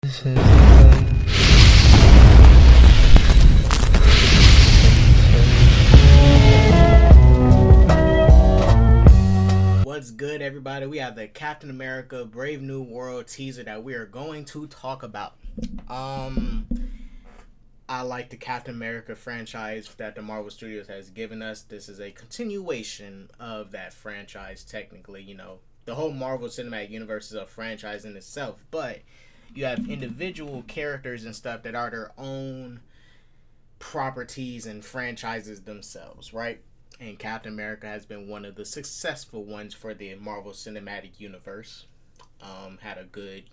What's good, everybody? We have the Captain America Brave New World teaser that we are going to talk about. I like the Captain America franchise that the Marvel Studios has given us. This is a continuation of that franchise, technically. You know, the whole Marvel Cinematic Universe is a franchise in itself, but you have individual characters and stuff that are their own properties and franchises themselves, right? And Captain America has been one of the successful ones for the Marvel Cinematic Universe. Had a good,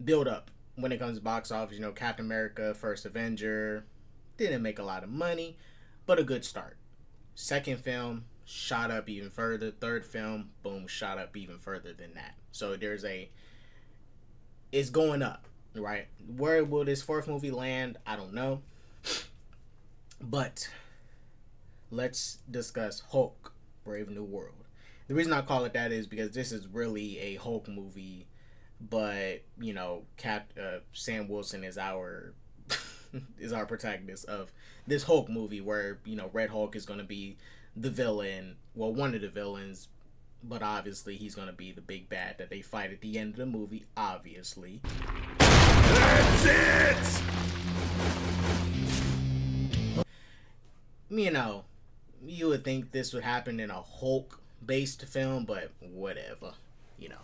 build up when it comes to box office. You know, Captain America, First Avenger, didn't make a lot of money, but a good start. Second film, shot up even further. Third film, boom, shot up even further than that. So it's going up, right? Where will this fourth movie land? I don't know. But let's discuss Hulk, Brave New World. The reason I call it that is because this is really a Hulk movie, but you know, Sam Wilson is our is our protagonist of this Hulk movie, where you know Red Hulk is going to be the villain, well, one of the villains, but obviously he's going to be the big bad that they fight at the end of the movie. Obviously, that's it. You know, you would think this would happen in a Hulk-based film, but whatever. You know,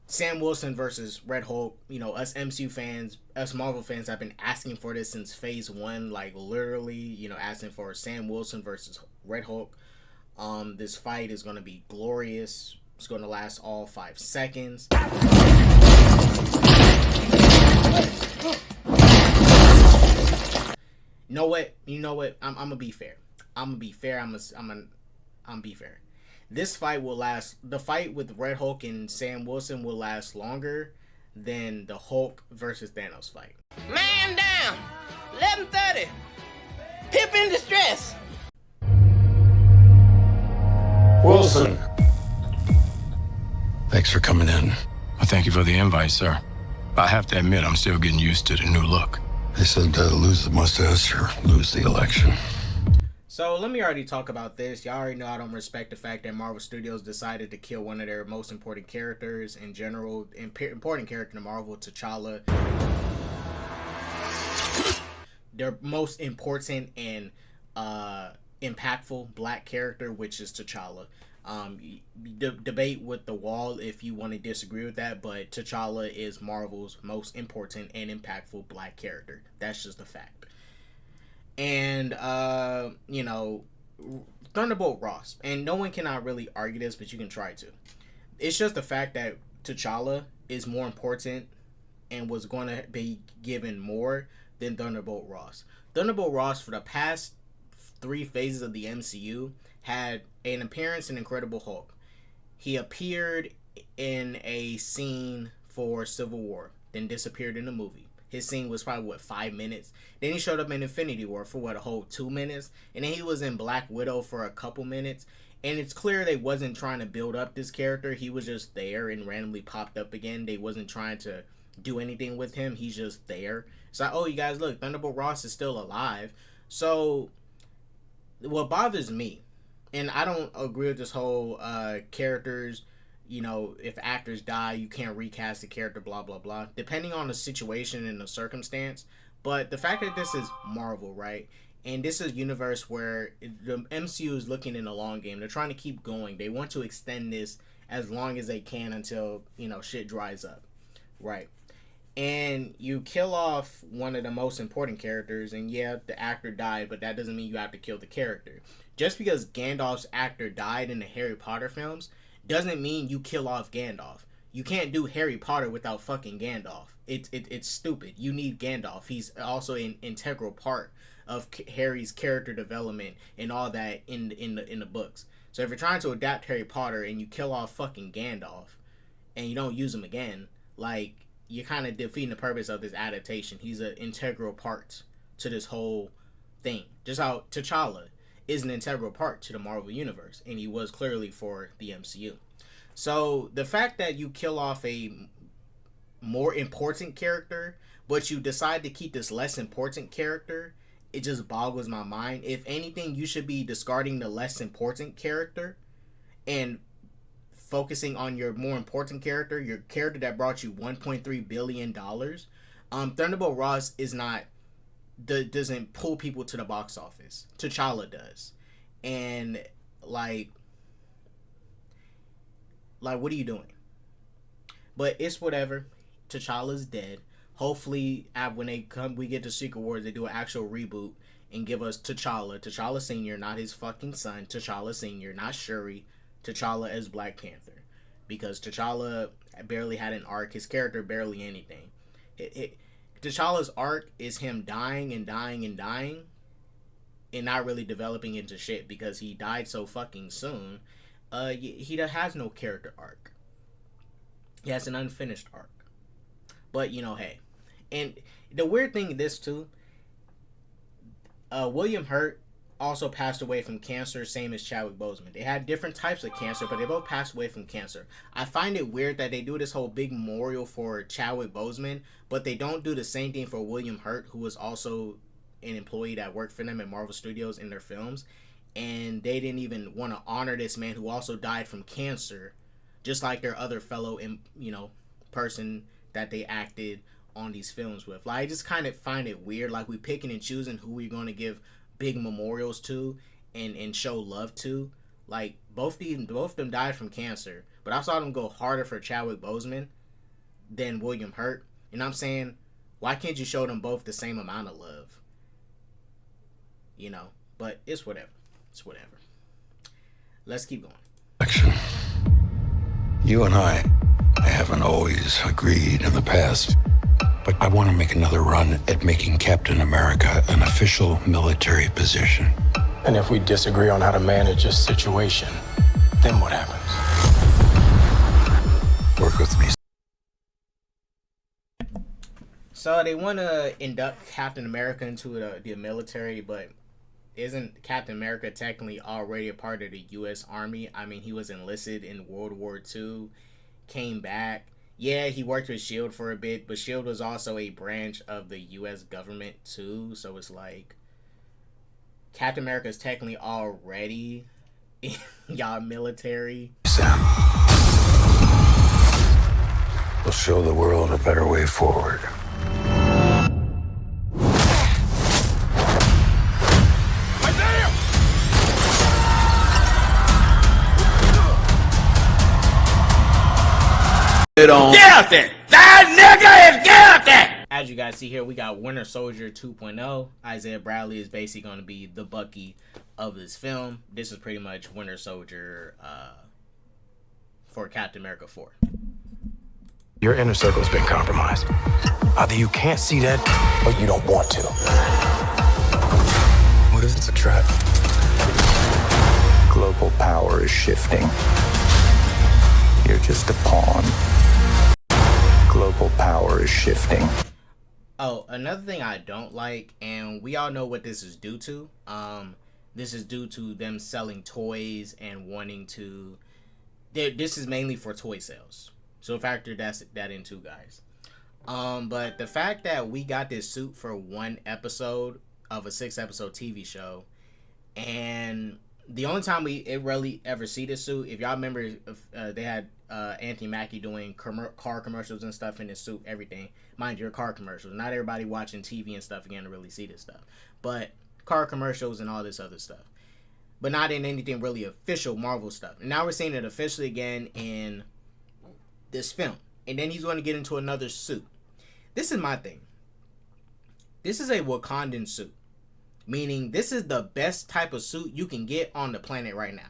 Sam Wilson versus Red Hulk. You know, us MCU fans, us Marvel fans have been asking for this since Phase 1. Like literally, you know, asking for Sam Wilson versus Red Hulk. This fight is going to be glorious. It's going to last all 5 seconds. You know what? I'm gonna be fair. I'm be fair. This fight will last. The fight with Red Hulk and Sam Wilson will last longer than the Hulk versus Thanos fight. Man down. 11:30. Pip in distress. Wilson. Thanks for coming in. Well, thank you for the invite, sir. I have to admit, I'm still getting used to the new look. They said lose the mustache or lose the election. So let me already talk about this. Y'all already know I don't respect the fact that Marvel Studios decided to kill one of their most important characters in general. Important character in Marvel, T'Challa. Their most important and impactful black character, which is T'Challa. Debate with the wall if you want to disagree with that, but T'Challa is Marvel's most important and impactful black character. That's just a fact. And you know, Thunderbolt Ross, and no one cannot really argue this, but you can try to. It's just the fact that T'Challa is more important and was going to be given more than Thunderbolt Ross. Thunderbolt Ross, for the past 3 phases of the MCU, had an appearance in Incredible Hulk. He appeared in a scene for Civil War, then disappeared in the movie. His scene was probably, 5 minutes? Then he showed up in Infinity War for, a whole 2 minutes? And then he was in Black Widow for a couple minutes. And it's clear they wasn't trying to build up this character. He was just there and randomly popped up again. They wasn't trying to do anything with him. He's just there. It's like, oh, you guys, look, Thunderbolt Ross is still alive. So what bothers me, and I don't agree with this whole characters, you know, if actors die, you can't recast the character, blah, blah, blah. Depending on the situation and the circumstance. But the fact that this is Marvel, right? And this is a universe where the MCU is looking in the long game. They're trying to keep going. They want to extend this as long as they can until, you know, shit dries up, right? And you kill off one of the most important characters, and yeah, the actor died, but that doesn't mean you have to kill the character. Just because Gandalf's actor died in the Harry Potter films doesn't mean you kill off Gandalf. You can't do Harry Potter without fucking Gandalf. It's stupid. You need Gandalf. He's also an integral part of Harry's character development and all that in the books. So if you're trying to adapt Harry Potter and you kill off fucking Gandalf and you don't use him again, like, you're kind of defeating the purpose of this adaptation. He's an integral part to this whole thing. Just how T'Challa is an integral part to the Marvel Universe, and he was clearly for the MCU. So the fact that you kill off a more important character, but you decide to keep this less important character, it just boggles my mind. If anything, you should be discarding the less important character and focusing on your more important character, your character that brought you $1.3 billion. Thunderbolt Ross doesn't pull people to the box office. T'Challa does. And like what are you doing? But it's whatever. T'Challa's dead. Hopefully, when we get to Secret Wars, they do an actual reboot and give us T'Challa Senior, not his fucking son, T'Challa Senior, not Shuri, T'Challa as Black Panther, because T'Challa barely had an arc. His character barely anything. T'Challa's arc is him dying and dying and dying, and not really developing into shit because he died so fucking soon. He has no character arc. He has an unfinished arc. But, hey. And the weird thing is this, too. William Hurt also passed away from cancer, same as Chadwick Boseman. They had different types of cancer, but they both passed away from cancer. I find it weird that they do this whole big memorial for Chadwick Boseman, but they don't do the same thing for William Hurt, who was also an employee that worked for them at Marvel Studios in their films. And they didn't even want to honor this man who also died from cancer, just like their other fellow, person that they acted on these films with. Like, I just kind of find it weird. Like, we picking and choosing who we're going to give big memorials to and show love to. Like, both of them died from cancer, but I saw them go harder for Chadwick Boseman than William Hurt. And I'm saying, why can't you show them both the same amount of love? But it's whatever. It's whatever. Let's keep going. Action. You and I haven't always agreed in the past, but I want to make another run at making Captain America an official military position. And if we disagree on how to manage this situation, then what happens? Work with me. So they want to induct Captain America into the military, but isn't Captain America technically already a part of the U.S. Army? I mean, he was enlisted in World War II, came back. Yeah, he worked with S.H.I.E.L.D. for a bit, but S.H.I.E.L.D. was also a branch of the U.S. government too, so it's like Captain America is technically already in y'all military. Sam, we'll show the world a better way forward. Guilty! That nigga is guilty! As you guys see here, we got Winter Soldier 2.0. Isaiah Bradley is basically going to be the Bucky of this film. This is pretty much Winter Soldier for Captain America 4. Your inner circle's been compromised. Either you can't see that, or you don't want to. What if it's a trap? Global power is shifting. You're just a pawn. Global power is shifting. Oh, another thing I don't like, and we all know what this is due to. This is due to them selling toys and wanting to. This is mainly for toy sales, so factor that in too, guys. But the fact that we got this suit for one episode of a 6-episode TV show, and the only time we really ever see this suit, if y'all remember, they had Anthony Mackie doing car commercials and stuff in this suit, everything. Mind you, car commercials. Not everybody watching TV and stuff again to really see this stuff. But car commercials and all this other stuff. But not in anything really official Marvel stuff. And now we're seeing it officially again in this film. And then he's going to get into another suit. This is my thing. This is a Wakandan suit. Meaning, this is the best type of suit you can get on the planet right now.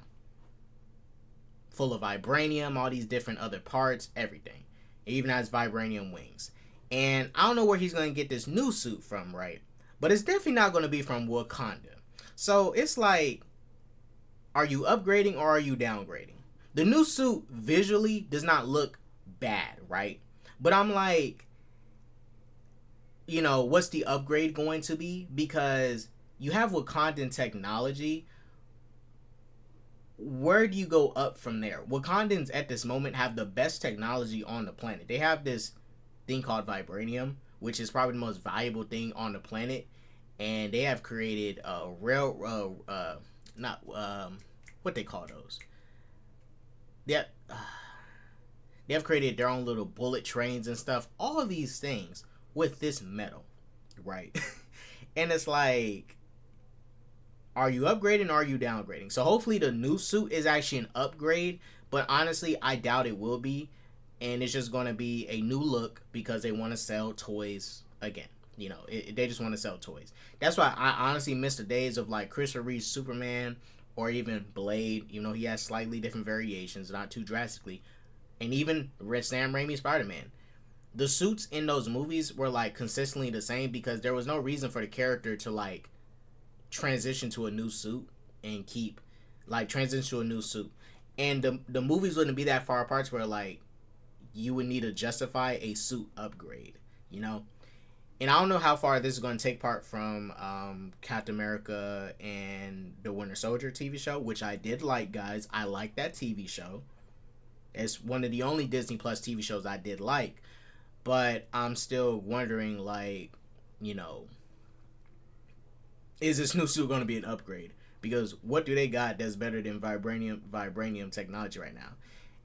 Full of vibranium, all these different other parts, everything. It even has vibranium wings. And I don't know where he's going to get this new suit from, right? But it's definitely not going to be from Wakanda. So, it's like, are you upgrading or are you downgrading? The new suit visually does not look bad, right? But I'm like, what's the upgrade going to be? Because you have Wakandan technology. Where do you go up from there? Wakandans at this moment have the best technology on the planet. They have this thing called vibranium, which is probably the most valuable thing on the planet. And they have created a what they call those. They have created their own little bullet trains and stuff. All of these things with this metal, right? And it's like, are you upgrading or are you downgrading? So hopefully the new suit is actually an upgrade, but honestly, I doubt it will be. And it's just going to be a new look because they want to sell toys again. You know, they just want to sell toys. That's why I honestly miss the days of like Christopher Reeve's Superman or even Blade. You know, he has slightly different variations, not too drastically. And even Sam Raimi's Spider-Man. The suits in those movies were like consistently the same because there was no reason for the character to like transition to a new suit and keep like transition to a new suit. And the movies wouldn't be that far apart where like you would need to justify a suit upgrade, you know? And I don't know how far this is going to take part from Captain America and the Winter Soldier TV show, which I did like, guys. I like that TV show. It's one of the only Disney Plus TV shows I did like. But I'm still wondering, like, you know, is this new suit going to be an upgrade? Because what do they got that's better than vibranium technology right now?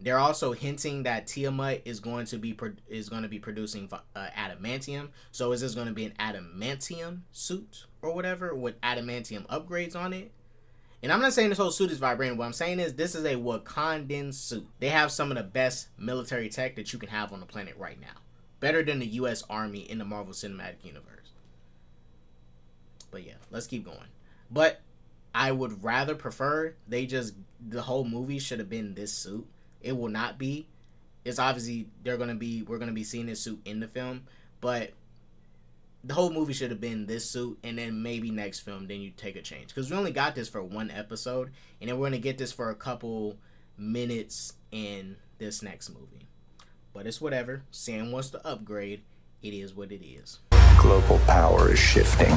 They're also hinting that Tiamat is going to be producing adamantium. So is this going to be an adamantium suit or whatever with adamantium upgrades on it? And I'm not saying this whole suit is vibranium. What I'm saying is this is a Wakandan suit. They have some of the best military tech that you can have on the planet right now. Better than the U.S. Army in the Marvel Cinematic Universe. But yeah, let's keep going. But I would rather prefer the whole movie should have been this suit. It will not be. It's obviously we're gonna be seeing this suit in the film, but the whole movie should have been this suit, and then maybe next film then you take a change, because we only got this for one episode, and then we're gonna get this for a couple minutes in this next movie. But it's whatever. Sam wants to upgrade. It is what it is. Global power is shifting.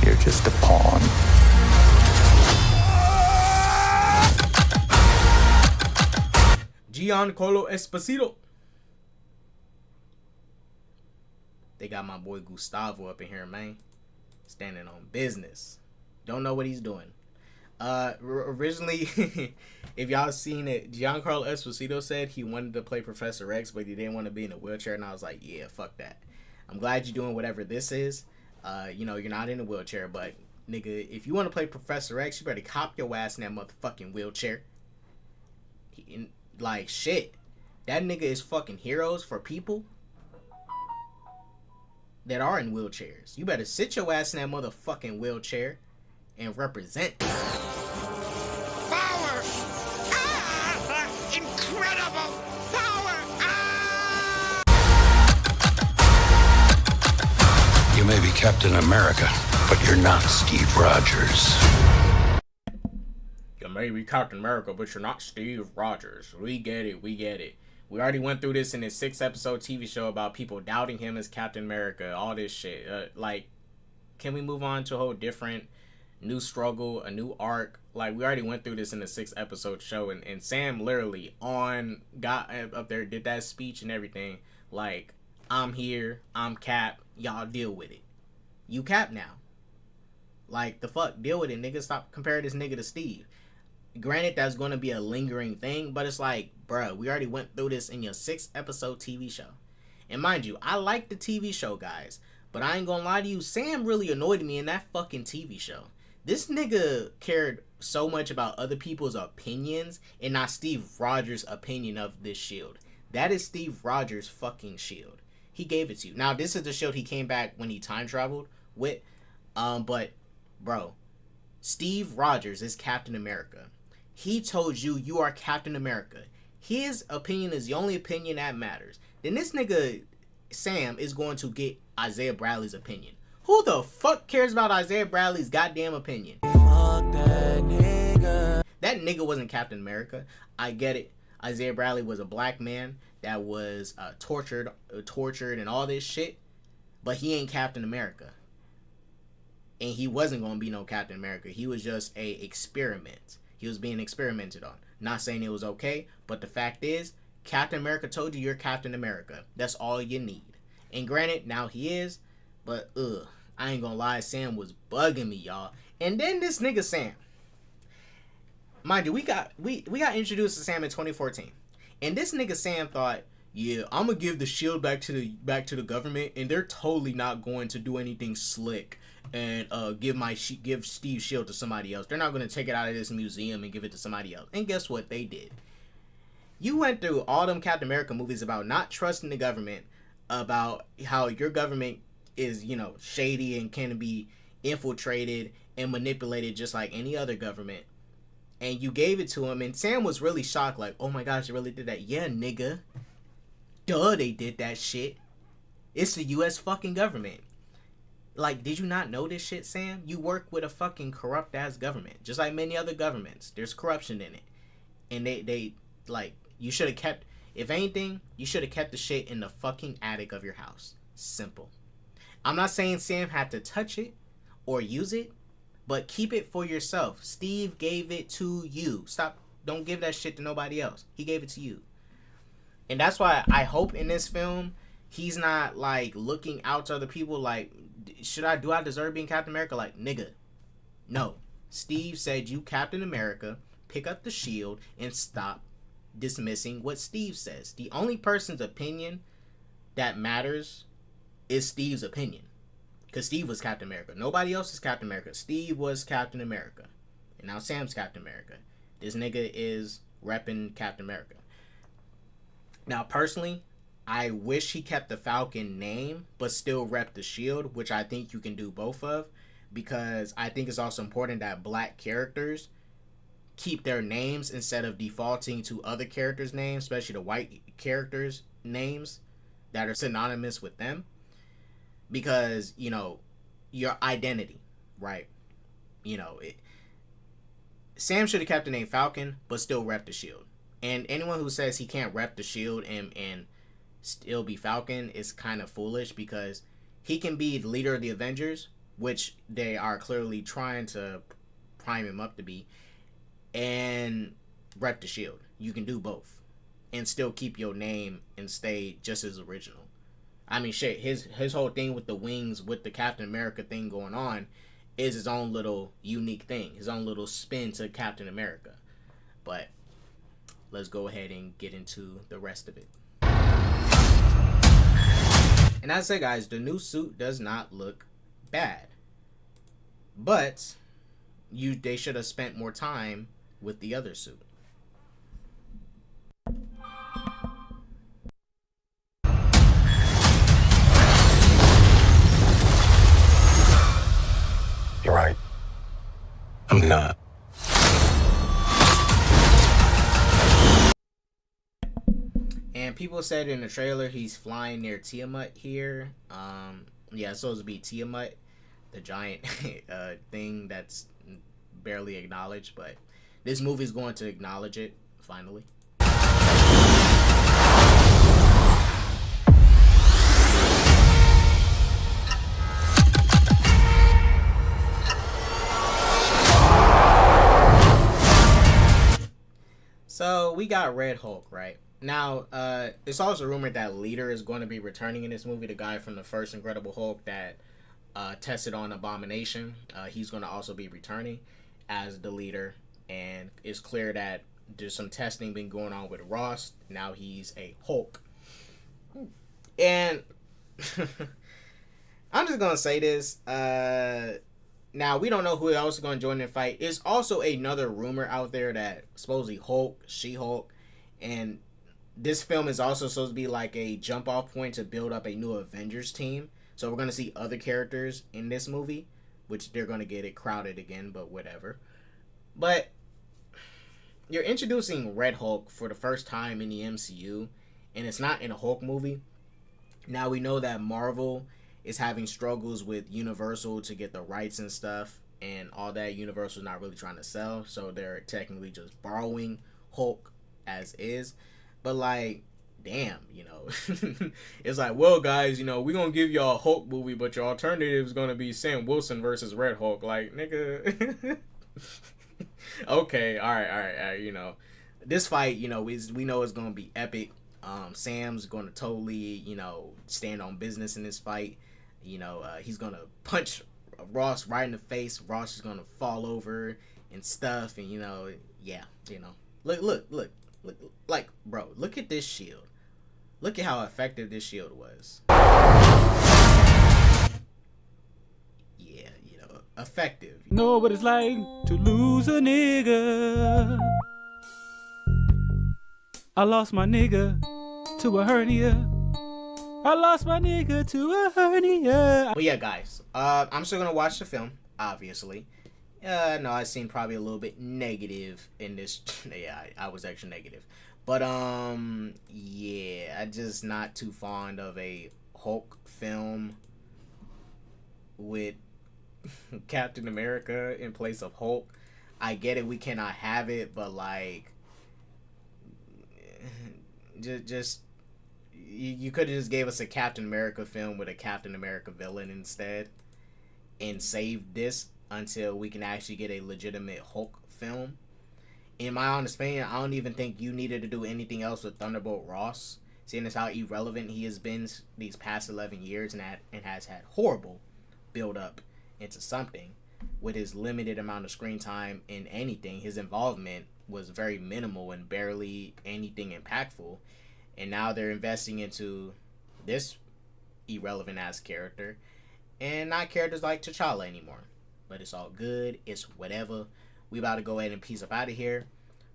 You're just a pawn. Giancarlo Esposito. They got my boy Gustavo up in here, man. Standing on business. Don't know what he's doing. Originally, if y'all seen it, Giancarlo Esposito said he wanted to play Professor X, but he didn't want to be in a wheelchair. And I was like, yeah, fuck that. I'm glad you're doing whatever this is. You know, you're not in a wheelchair, but nigga, if you want to play Professor X, you better cop your ass in that motherfucking wheelchair. Like, shit. That nigga is fucking heroes for people that are in wheelchairs. You better sit your ass in that motherfucking wheelchair and represent. Power! Ah! Incredible power! Ah! You may be Captain America, but you're not Steve Rogers. You may be Captain America, but you're not Steve Rogers. We get it. We already went through this in this 6-episode TV show about people doubting him as Captain America. All this shit. Like, can we move on to a whole different new struggle, a new arc? Like, we already went through this in the 6-episode show, and Sam literally got up there, did that speech and everything. Like, I'm here, I'm Cap, y'all deal with it. You Cap now. Like, the fuck, deal with it, nigga. Stop comparing this nigga to Steve. Granted, that's going to be a lingering thing, but it's like, bruh, we already went through this in your 6-episode TV show. And mind you, I like the TV show, guys, but I ain't gonna lie to you, Sam really annoyed me in that fucking TV show. This nigga cared so much about other people's opinions and not Steve Rogers' opinion of this shield. That is Steve Rogers' fucking shield. He gave it to you. Now, this is the shield he came back when he time traveled with, but, bro, Steve Rogers is Captain America. He told you you are Captain America. His opinion is the only opinion that matters. Then this nigga, Sam, is going to get Isaiah Bradley's opinion. Who the fuck cares about Isaiah Bradley's goddamn opinion? Fuck that nigga. That nigga wasn't Captain America. I get it. Isaiah Bradley was a black man that was tortured and all this shit. But he ain't Captain America. And he wasn't going to be no Captain America. He was just a experiment. He was being experimented on. Not saying it was okay, but the fact is, Captain America told you you're Captain America. That's all you need. And granted, now he is, but I ain't gonna lie, Sam was bugging me, y'all. And then this nigga Sam, mind you, we got introduced to Sam in 2014, and this nigga Sam thought, yeah, I'm gonna give the shield back to the government, and they're totally not going to do anything slick and give Steve's shield to somebody else. They're not gonna take it out of this museum and give it to somebody else. And guess what they did? You went through all them Captain America movies about not trusting the government, about how your government is, shady and can be infiltrated and manipulated just like any other government. And you gave it to him, and Sam was really shocked, like, oh my gosh, they really did that. Yeah, nigga. Duh, they did that shit. It's the U.S. fucking government. Like, did you not know this shit, Sam? You work with a fucking corrupt-ass government. Just like many other governments. There's corruption in it. And they you should have kept, if anything, you should have kept the shit in the fucking attic of your house. Simple. I'm not saying Sam had to touch it or use it, but keep it for yourself. Steve gave it to you. Don't give that shit to nobody else. He gave it to you. And that's why I hope in this film, he's not, like, looking out to other people like, do I deserve being Captain America? Like, nigga, no. Steve said you Captain America, pick up the shield, and stop dismissing what Steve says. The only person's opinion that matters is Steve's opinion. Because Steve was Captain America. Nobody else is Captain America. Steve was Captain America. And now Sam's Captain America. This nigga is repping Captain America. Now, personally, I wish he kept the Falcon name, but still rep the shield, which I think you can do both of. Because I think it's also important that black characters keep their names instead of defaulting to other characters' names, especially the white characters' names that are synonymous with them. Because, your identity, right? Sam should have kept the name Falcon, but still rep the shield. And anyone who says he can't rep the shield and still be Falcon is kind of foolish, because he can be the leader of the Avengers, which they are clearly trying to prime him up to be, and rep the shield. You can do both and still keep your name and stay just as original. I mean, shit, his whole thing with the wings, with the Captain America thing going on, is his own little unique thing, his own little spin to Captain America. But let's go ahead and get into the rest of it. And as I said, guys, the new suit does not look bad, but they should have spent more time with the other suit. You're right. I'm not. And people said in the trailer he's flying near Tiamat here. Yeah, it's supposed to be Tiamat, the giant thing that's barely acknowledged, but this movie's going to acknowledge it finally. So we got Red Hulk, right? Now, it's also rumored that Leader is going to be returning in this movie. The guy from the first Incredible Hulk that tested on Abomination. He's going to also be returning as the Leader. And it's clear that there's some testing been going on with Ross. Now he's a Hulk. And I'm just going to say this. Now, we don't know who else is going to join the fight. There's also another rumor out there that supposedly Hulk, She-Hulk, and this film is also supposed to be like a jump-off point to build up a new Avengers team. So we're going to see other characters in this movie, which they're going to get it crowded again, but whatever. But you're introducing Red Hulk for the first time in the MCU, and it's not in a Hulk movie. Now, we know that Marvel is having struggles with Universal to get the rights and stuff, and all that. Universal's not really trying to sell, so they're technically just borrowing Hulk as is. But like, damn, it's like, well, guys, we're gonna give y'all a Hulk movie, but your alternative is gonna be Sam Wilson versus Red Hulk. Like, nigga. Okay, all right, this fight, you know, we know it's gonna be epic. Sam's gonna totally, you know, stand on business in this fight. You know, he's gonna punch Ross right in the face. Ross is gonna fall over and stuff, and you know, yeah, you know, look, like, bro, look at this shield. Look at how effective this shield was. Yeah, you know, effective. Know what it's like to lose a nigga. I lost my nigga to a hernia. I lost my nigga to a hernia. But yeah, guys, I'm still gonna watch the film, obviously. No, I seemed probably a little bit negative in this. Yeah, I was actually negative. But yeah, I'm just not too fond of a Hulk film with Captain America in place of Hulk. I get it, we cannot have it, but like, just you could have just gave us a Captain America film with a Captain America villain instead, and saved this until we can actually get a legitimate Hulk film. In my honest opinion, I don't even think you needed to do anything else with Thunderbolt Ross, seeing as how irrelevant he has been these past 11 years and has had horrible build up into something. With his limited amount of screen time in anything, his involvement was very minimal and barely anything impactful. And now they're investing into this irrelevant ass character and not characters like T'Challa anymore. But it's all good. It's whatever. We about to go ahead and peace up out of here.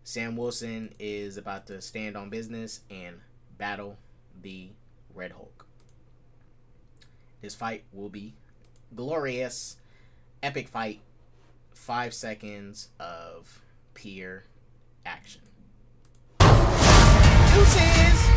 Sam Wilson is about to stand on business and battle the Red Hulk. This fight will be glorious. Epic fight. 5 seconds of pure action. Deuces!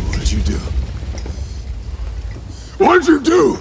What did you do? What did you do?